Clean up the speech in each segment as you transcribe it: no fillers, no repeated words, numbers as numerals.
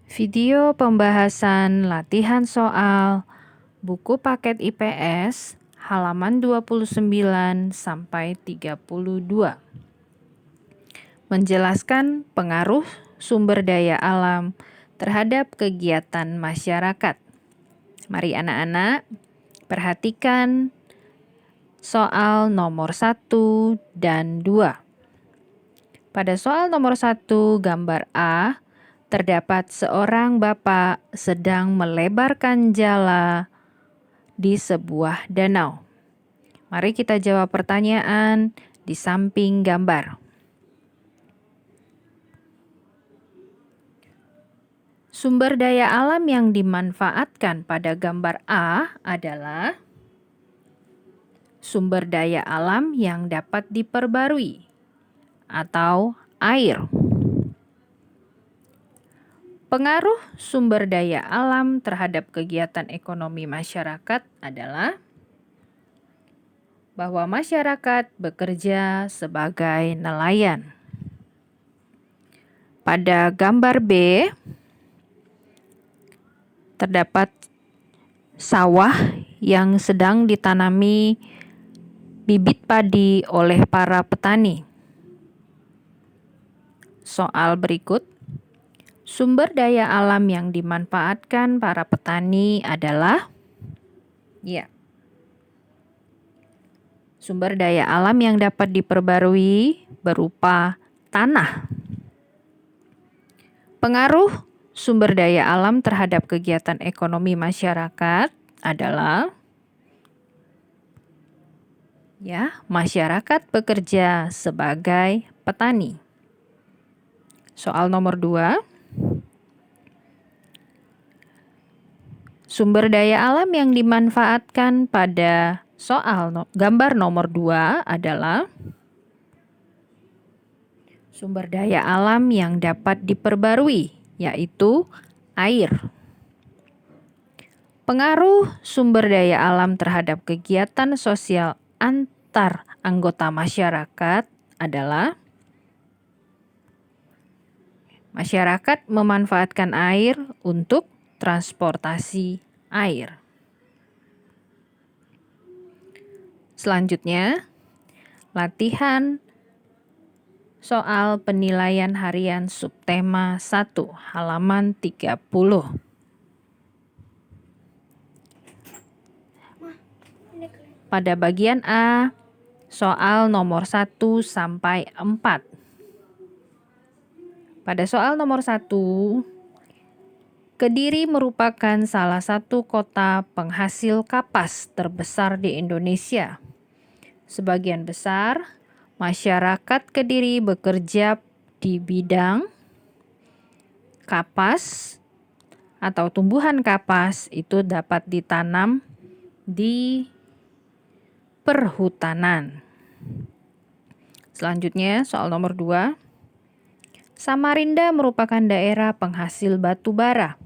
Video pembahasan latihan soal buku paket IPS halaman 29 sampai 32. Menjelaskan pengaruh sumber daya alam terhadap kegiatan masyarakat. Mari anak-anak perhatikan soal nomor 1 dan 2. Pada soal nomor 1 gambar A, terdapat seorang bapak sedang melebarkan jala di sebuah danau. Mari kita jawab pertanyaan di samping gambar. Sumber daya alam yang dimanfaatkan pada gambar A adalah sumber daya alam yang dapat diperbarui atau air. Pengaruh sumber daya alam terhadap kegiatan ekonomi masyarakat adalah bahwa masyarakat bekerja sebagai nelayan. Pada gambar B, terdapat sawah yang sedang ditanami bibit padi oleh para petani. Soal berikut, sumber daya alam yang dimanfaatkan para petani adalah sumber daya alam yang dapat diperbarui berupa tanah. Pengaruh sumber daya alam terhadap kegiatan ekonomi masyarakat adalah masyarakat bekerja sebagai petani. Soal nomor 2. Sumber daya alam yang dimanfaatkan pada soal gambar nomor 2 adalah sumber daya alam yang dapat diperbarui, yaitu air. Pengaruh sumber daya alam terhadap kegiatan sosial antar anggota masyarakat adalah masyarakat memanfaatkan air untuk transportasi air. Selanjutnya, latihan soal penilaian harian subtema 1, halaman 30. Pada bagian A, soal nomor 1 sampai 4. Pada soal nomor 1, Kediri merupakan salah satu kota penghasil kapas terbesar di Indonesia. Sebagian besar masyarakat Kediri bekerja di bidang kapas atau tumbuhan kapas itu dapat ditanam di perhutanan. Selanjutnya, soal nomor 2. Samarinda merupakan daerah penghasil batu bara.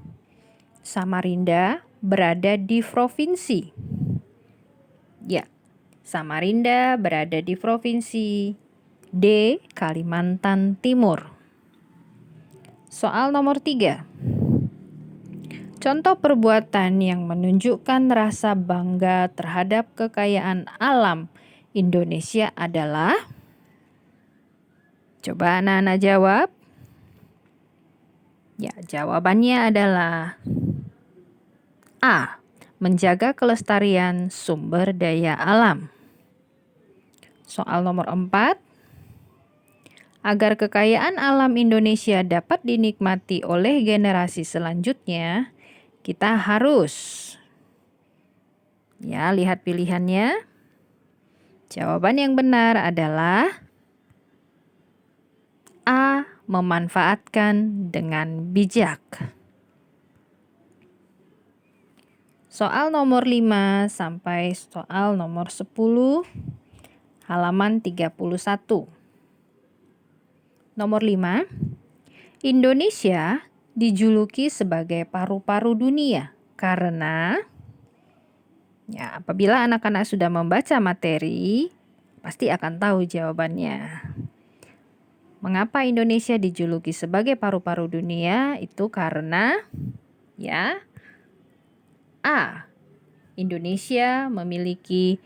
Samarinda berada di provinsi. Samarinda berada di provinsi D, Kalimantan Timur. Soal nomor 3. Contoh perbuatan yang menunjukkan rasa bangga terhadap kekayaan alam Indonesia adalah? Coba anak-anak jawab. Jawabannya adalah A. Menjaga kelestarian sumber daya alam. Soal nomor 4. Agar kekayaan alam Indonesia dapat dinikmati oleh generasi selanjutnya, kita harus lihat pilihannya. Jawaban yang benar adalah A. Memanfaatkan dengan bijak. Soal nomor 5 sampai soal nomor 10, halaman 31. Nomor 5. Indonesia dijuluki sebagai paru-paru dunia karena apabila anak-anak sudah membaca materi, pasti akan tahu jawabannya. Mengapa Indonesia dijuluki sebagai paru-paru dunia? Itu karena ya, A. Indonesia memiliki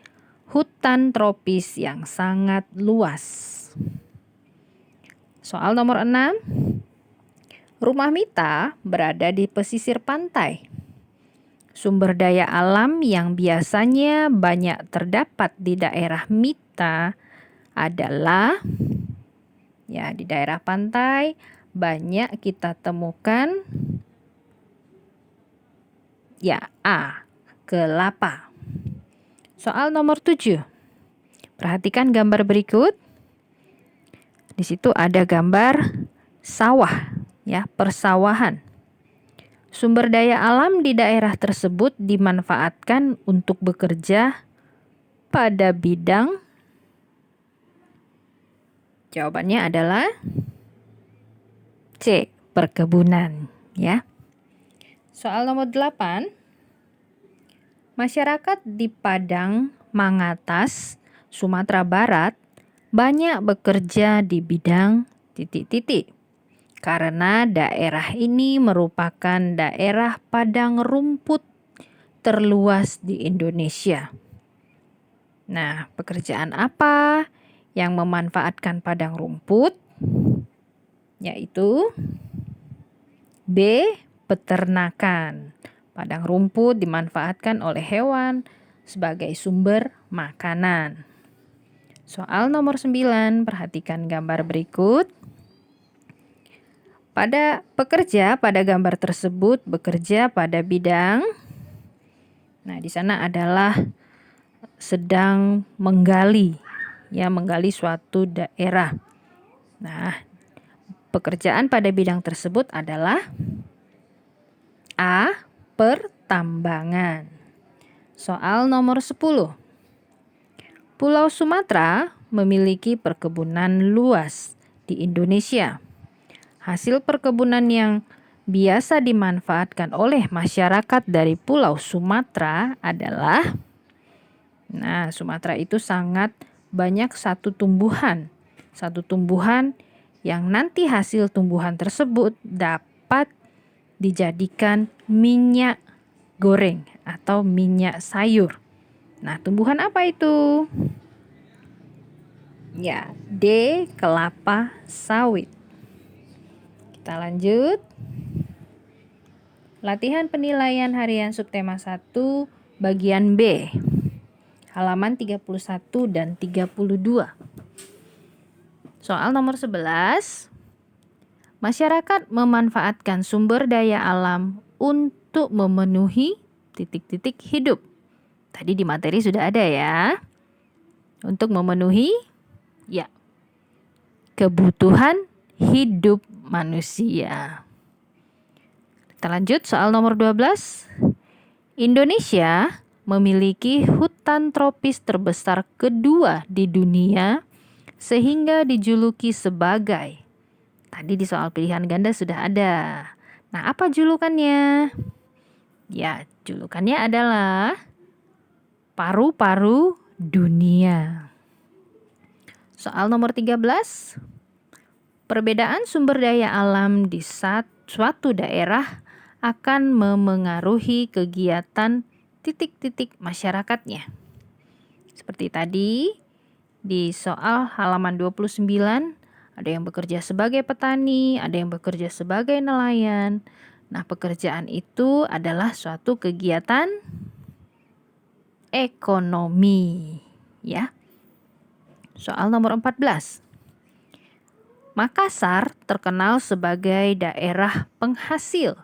hutan tropis yang sangat luas. Soal nomor 6. Rumah Mita berada di pesisir pantai. Sumber daya alam yang biasanya banyak terdapat di daerah Mita adalah di daerah pantai banyak kita temukan A. Kelapa. Soal nomor 7. Perhatikan gambar berikut. Di situ ada gambar sawah, persawahan. Sumber daya alam di daerah tersebut dimanfaatkan untuk bekerja pada bidang. Jawabannya adalah C. Perkebunan, Soal nomor 8. Masyarakat di Padang Mangatas, Sumatera Barat banyak bekerja di bidang karena daerah ini merupakan daerah padang rumput terluas di Indonesia. Nah, pekerjaan apa yang memanfaatkan padang rumput? Yaitu B. Peternakan. Padang rumput dimanfaatkan oleh hewan sebagai sumber makanan. Soal nomor 9, perhatikan gambar berikut. Pekerja pada gambar tersebut bekerja pada bidang. Nah, di sana adalah sedang menggali suatu daerah. Nah, pekerjaan pada bidang tersebut adalah A. Pertambangan. Soal nomor 10. Pulau Sumatera memiliki perkebunan luas di Indonesia. Hasil perkebunan yang biasa dimanfaatkan oleh masyarakat dari Pulau Sumatera adalah, Sumatera itu sangat banyak satu tumbuhan yang nanti hasil tumbuhan tersebut dapat dijadikan minyak goreng atau minyak sayur. Nah, tumbuhan apa itu? D. Kelapa sawit. Kita lanjut. Latihan penilaian harian subtema 1 bagian B. Halaman 31 dan 32. Soal nomor 11. Masyarakat memanfaatkan sumber daya alam untuk memenuhi hidup. Tadi di materi sudah ada ya. Untuk memenuhi kebutuhan hidup manusia. Kita lanjut soal nomor 12. Indonesia memiliki hutan tropis terbesar kedua di dunia sehingga dijuluki sebagai. Tadi di soal pilihan ganda sudah ada. Nah, apa julukannya? Julukannya adalah paru-paru dunia. Soal nomor 13. Perbedaan sumber daya alam di suatu daerah akan memengaruhi kegiatan masyarakatnya. Seperti tadi di soal halaman 29, ada yang bekerja sebagai petani, ada yang bekerja sebagai nelayan. Nah, pekerjaan itu adalah suatu kegiatan ekonomi, Soal nomor 14. Makassar terkenal sebagai daerah penghasil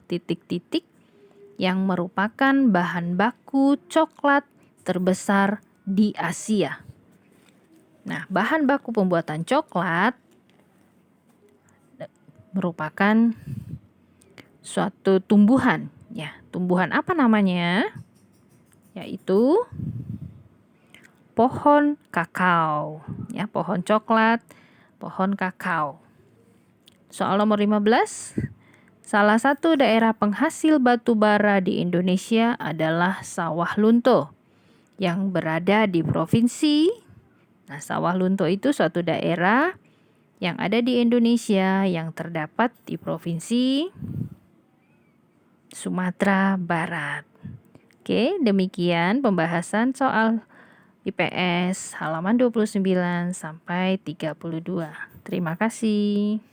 yang merupakan bahan baku coklat terbesar di Asia. Nah, bahan baku pembuatan coklat merupakan suatu tumbuhan, Tumbuhan apa namanya? Yaitu pohon kakao, pohon coklat, pohon kakao. Soal nomor 15. Salah satu daerah penghasil batu bara di Indonesia adalah Sawah Lunto yang berada di provinsi. Nah, Sawah Lunto itu suatu daerah yang ada di Indonesia yang terdapat di Provinsi Sumatera Barat. Oke, demikian pembahasan soal IPS halaman 29 sampai 32. Terima kasih.